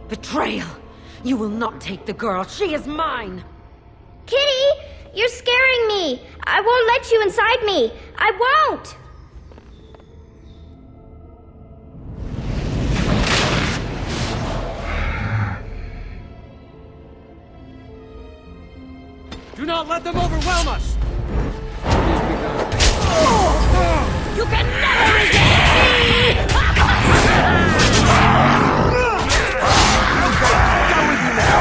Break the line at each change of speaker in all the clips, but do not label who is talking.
Betrayal! You will not take the girl. She is mine!
Kitty! You're scaring me! I won't let you inside me! I won't!
Do not let them overwhelm us!
You can never resist me!
Done with you now!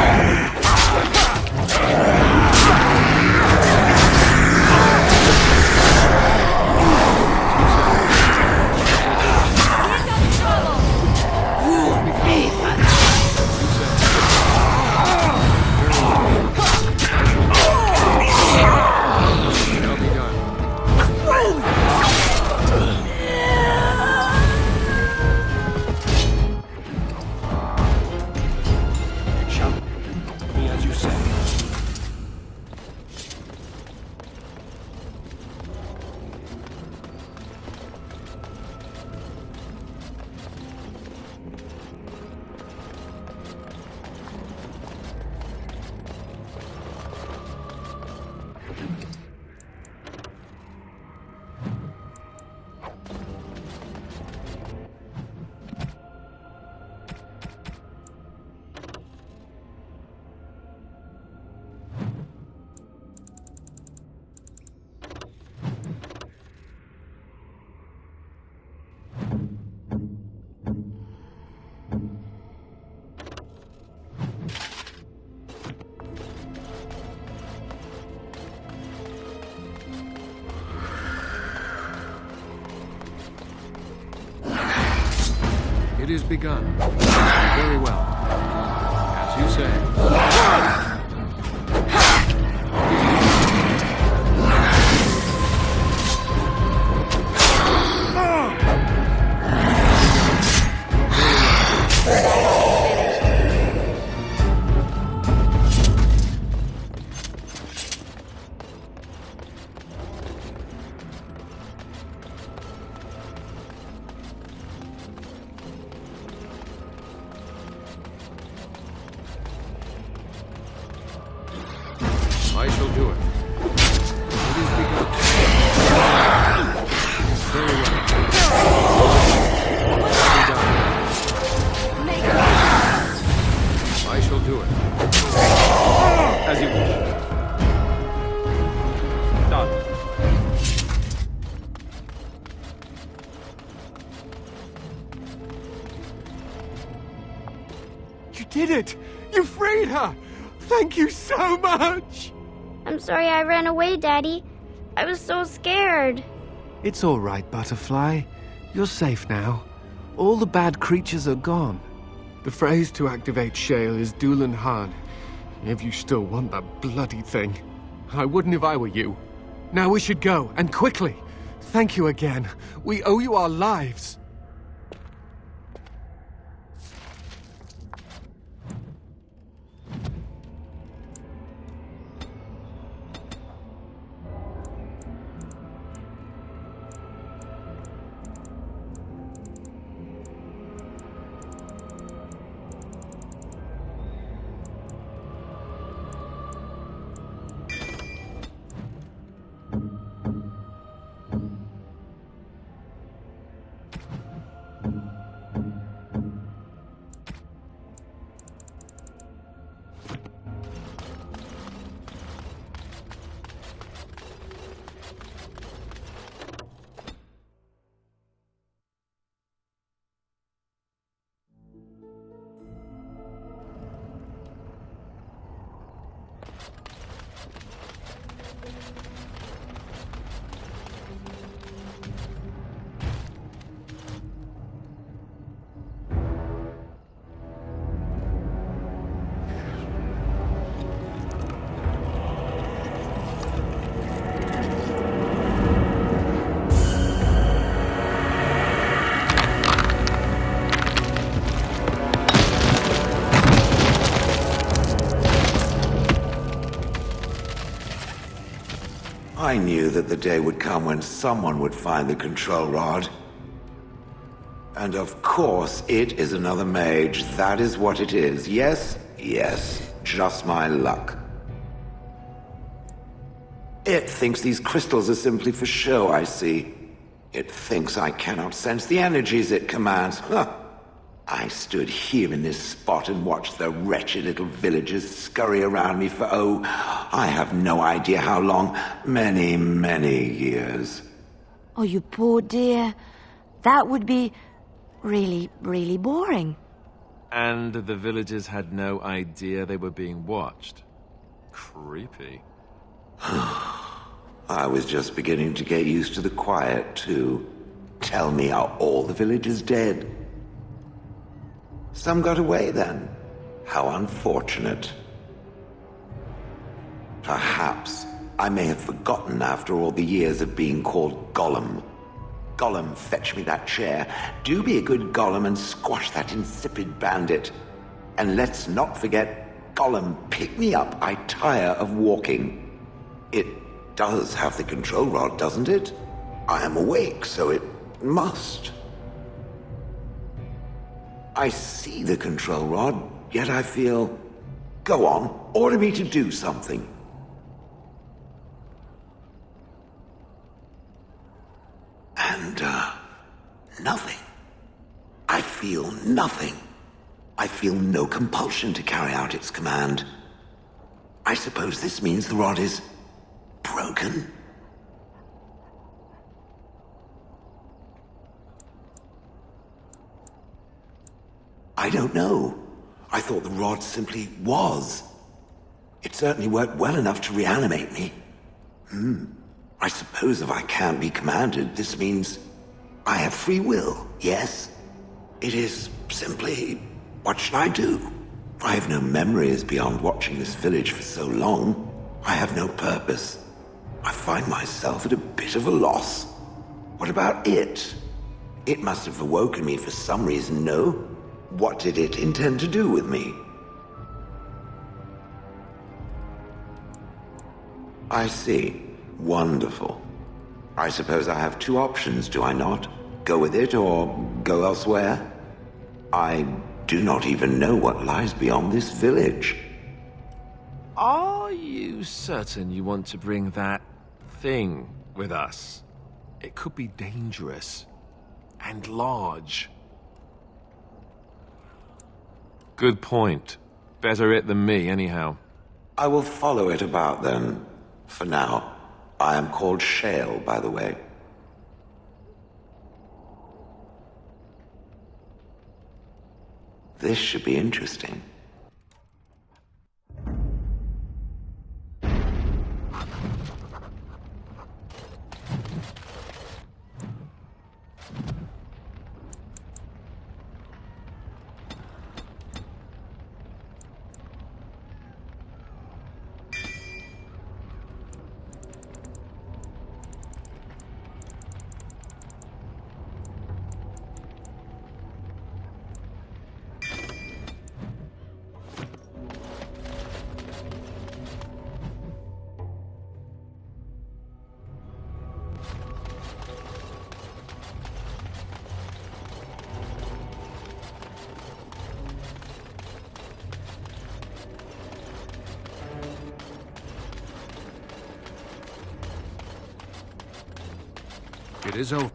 It is begun. Very well. As you say. I shall do it. It is begun. Very well. I shall do it. As you wish. Done.
You did it! You freed her! Thank you so much!
I'm sorry I ran away, Daddy. I was so scared.
It's all right, Butterfly. You're safe now. All the bad creatures are gone. The phrase to activate Shale is Doolan Han. If you still want that bloody thing. I wouldn't if I were you. Now we should go, and quickly. Thank you again. We owe you our lives.
I knew that the day would come when someone would find the control rod. And of course, it is another mage. That is what it is. Yes, yes. Just my luck. It thinks these crystals are simply for show, I see. It thinks I cannot sense the energies it commands. Huh. I stood here in this spot and watched the wretched little villagers scurry around me for, oh, I have no idea how long. Many, many years.
Oh, you poor dear. That would be really, really boring.
And the villagers had no idea they were being watched. Creepy.
I was just beginning to get used to the quiet, too. Tell me, are all the villagers dead? Some got away, then. How unfortunate. Perhaps I may have forgotten after all the years of being called Gollum. Gollum, fetch me that chair. Do be a good Gollum and squash that insipid bandit. And let's not forget, Gollum, pick me up. I tire of walking. It does have the control rod, doesn't it? I am awake, so it must. I see the control rod, yet I feel... Go on, order me to do something. And, nothing. I feel nothing. I feel no compulsion to carry out its command. I suppose this means the rod is... broken? I don't know. I thought the rod simply was. It certainly worked well enough to reanimate me. I suppose if I can't be commanded, this means I have free will, yes? It is simply, what should I do? I have no memories beyond watching this village for so long. I have no purpose. I find myself at a bit of a loss. What about it? It must have awoken me for some reason, no? What did it intend to do with me? I see. Wonderful. I suppose I have two options, do I not? Go with it or go elsewhere? I do not even know what lies beyond this village.
Are you certain you want to bring that thing with us? It could be dangerous and large. Good point. Better it than me, anyhow.
I will follow it about then. For now. I am called Shale, by the way. This should be interesting.
It is over.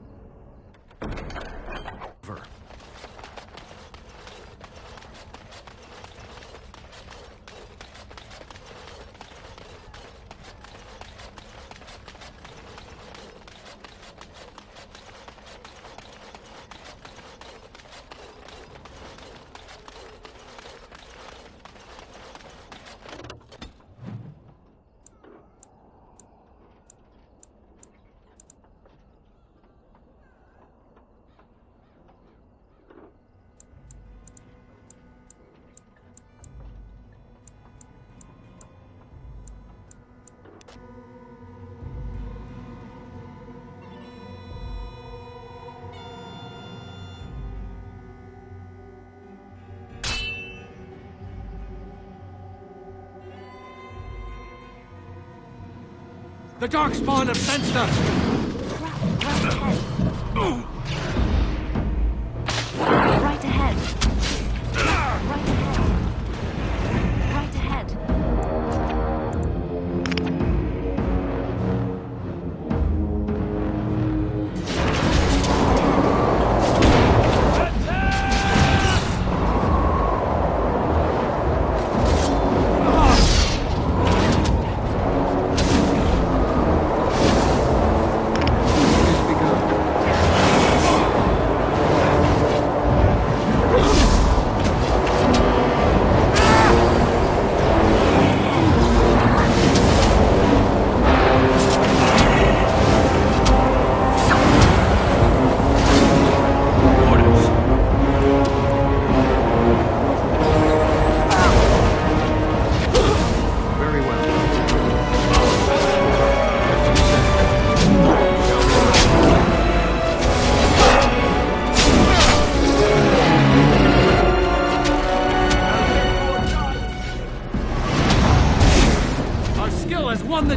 The Darkspawn have sensed us!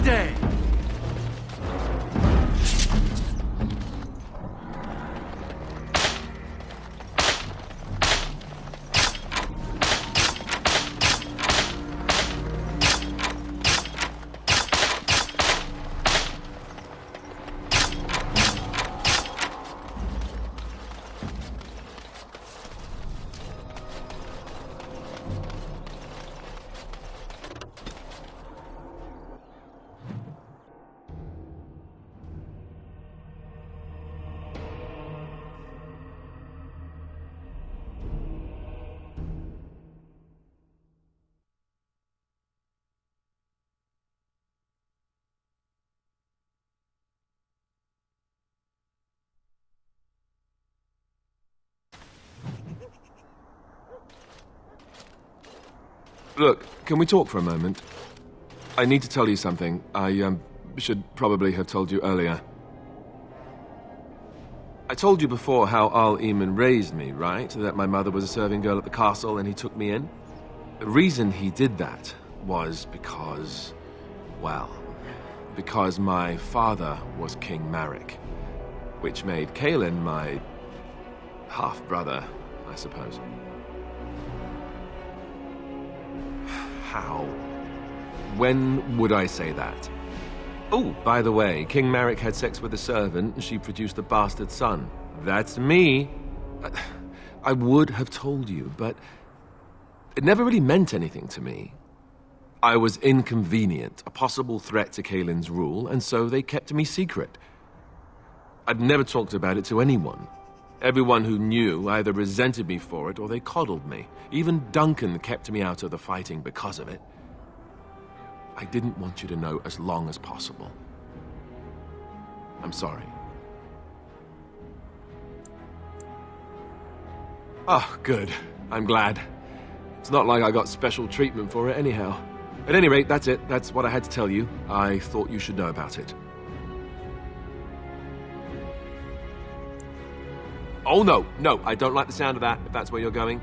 day!
Look, can we talk for a moment? I need to tell you something. I should probably have told you earlier. I told you before how Al-Eamon raised me, right? That my mother was a serving girl at the castle and he took me in? The reason he did that was because... well, because my father was King Marek, which made Kaelin my half-brother, I suppose. How? When would I say that? Oh, by the way, King Marek had sex with a servant and she produced a bastard son. That's me. I would have told you, but it never really meant anything to me. I was inconvenient, a possible threat to Kaelin's rule, and so they kept me secret. I'd never talked about it to anyone. Everyone who knew either resented me for it or they coddled me. Even Duncan kept me out of the fighting because of it. I didn't want you to know as long as possible. I'm sorry. Oh, good. I'm glad. It's not like I got special treatment for it anyhow. At any rate, that's it. That's what I had to tell you. I thought you should know about it. Oh, no, I don't like the sound of that, if that's where you're going.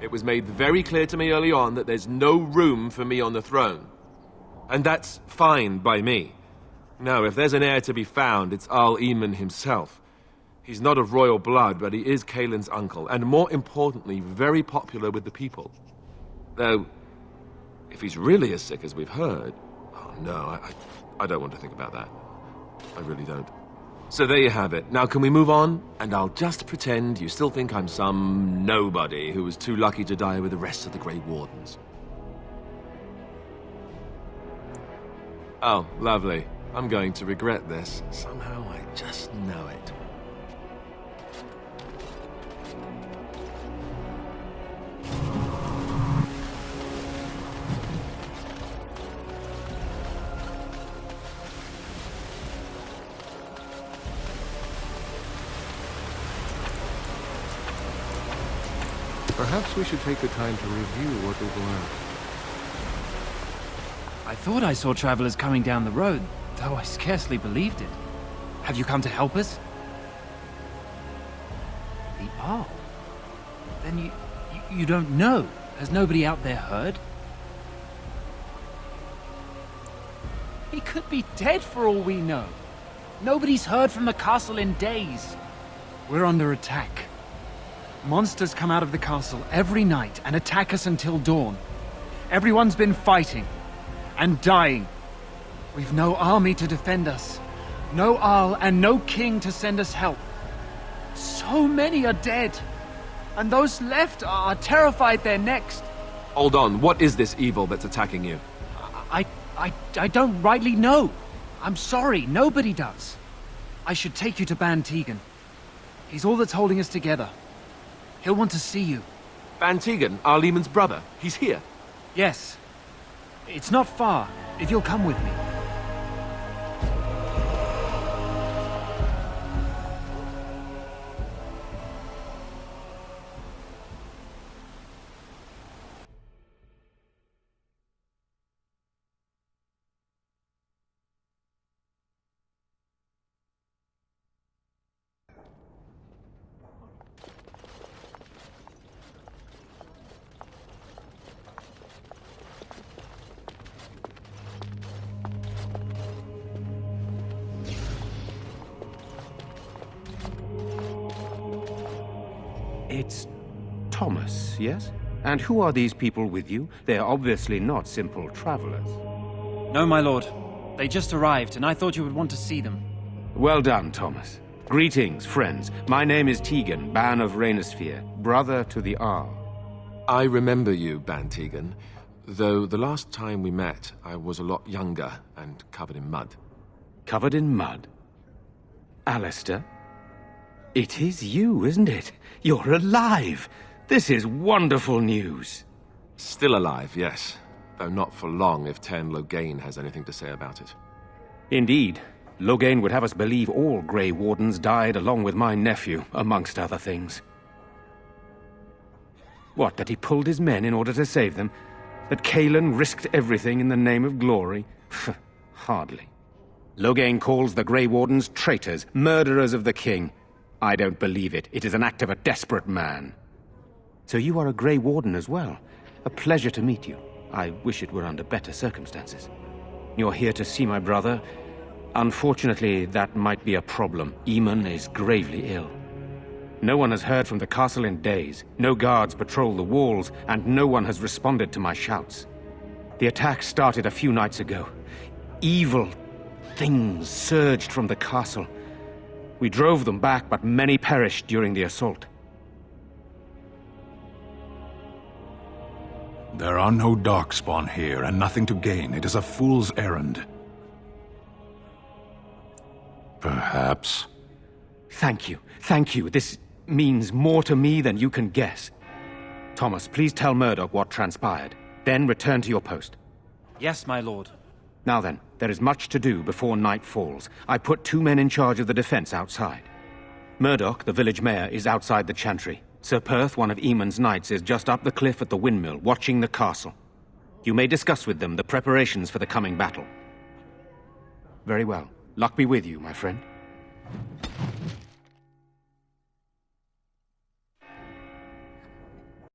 It was made very clear to me early on that there's no room for me on the throne. And that's fine by me. No, if there's an heir to be found, it's Al-Eamon himself. He's not of royal blood, but he is Kaelin's uncle, and more importantly, very popular with the people. Though, if he's really as sick as we've heard... oh, no, I don't want to think about that. I really don't. So there you have it. Now can we move on? And I'll just pretend you still think I'm some nobody who was too lucky to die with the rest of the Grey Wardens. Oh, lovely. I'm going to regret this. Somehow I just know it.
Perhaps we should take the time to review what we've learned.
I thought I saw travelers coming down the road, though I scarcely believed it. Have you come to help us? The Arl? Then you don't know? Has nobody out there heard? He could be dead for all we know. Nobody's heard from the castle in days. We're under attack. Monsters come out of the castle every night and attack us until dawn. Everyone's been fighting and dying. We've no army to defend us, no Arl and no king to send us help. So many are dead, and those left are terrified they're next.
Hold on, what is this evil that's attacking you?
I don't rightly know. I'm sorry, nobody does. I should take you to Ban Tegan. He's all that's holding us together. He'll want to see you.
Ban Tegan, Al-Eamon's brother. He's here.
Yes. It's not far, if you'll come with me.
Thomas, yes? And who are these people with you? They are obviously not simple travelers.
No, my lord. They just arrived, and I thought you would want to see them.
Well done, Thomas. Greetings, friends. My name is Tegan, Ban of Rainersphere, brother to the Arl.
I remember you, Ban Tegan, though the last time we met, I was a lot younger and covered in mud.
Covered in mud? Alistair? It is you, isn't it? You're alive! This is wonderful news.
Still alive, yes. Though not for long if Ten Loghain has anything to say about it.
Indeed. Loghain would have us believe all Grey Wardens died along with my nephew, amongst other things. What, that he pulled his men in order to save them? That Cailan risked everything in the name of glory? Hardly. Loghain calls the Grey Wardens traitors, murderers of the king. I don't believe it. It is an act of a desperate man. So you are a Grey Warden as well. A pleasure to meet you. I wish it were under better circumstances. You're here to see my brother. Unfortunately, that might be a problem. Eamon is gravely ill. No one has heard from the castle in days. No guards patrol the walls, and no one has responded to my shouts. The attack started a few nights ago. Evil things surged from the castle. We drove them back, but many perished during the assault.
There are no darkspawn here, and nothing to gain. It is a fool's errand. Perhaps.
Thank you. Thank you. This means more to me than you can guess. Thomas, please tell Murdoch what transpired. Then return to your post.
Yes, my lord.
Now then, there is much to do before night falls. I put 2 men in charge of the defense outside. Murdoch, the village mayor, is outside the chantry. Sir Perth, one of Eamon's knights, is just up the cliff at the windmill, watching the castle. You may discuss with them the preparations for the coming battle. Very well. Luck be with you, my friend.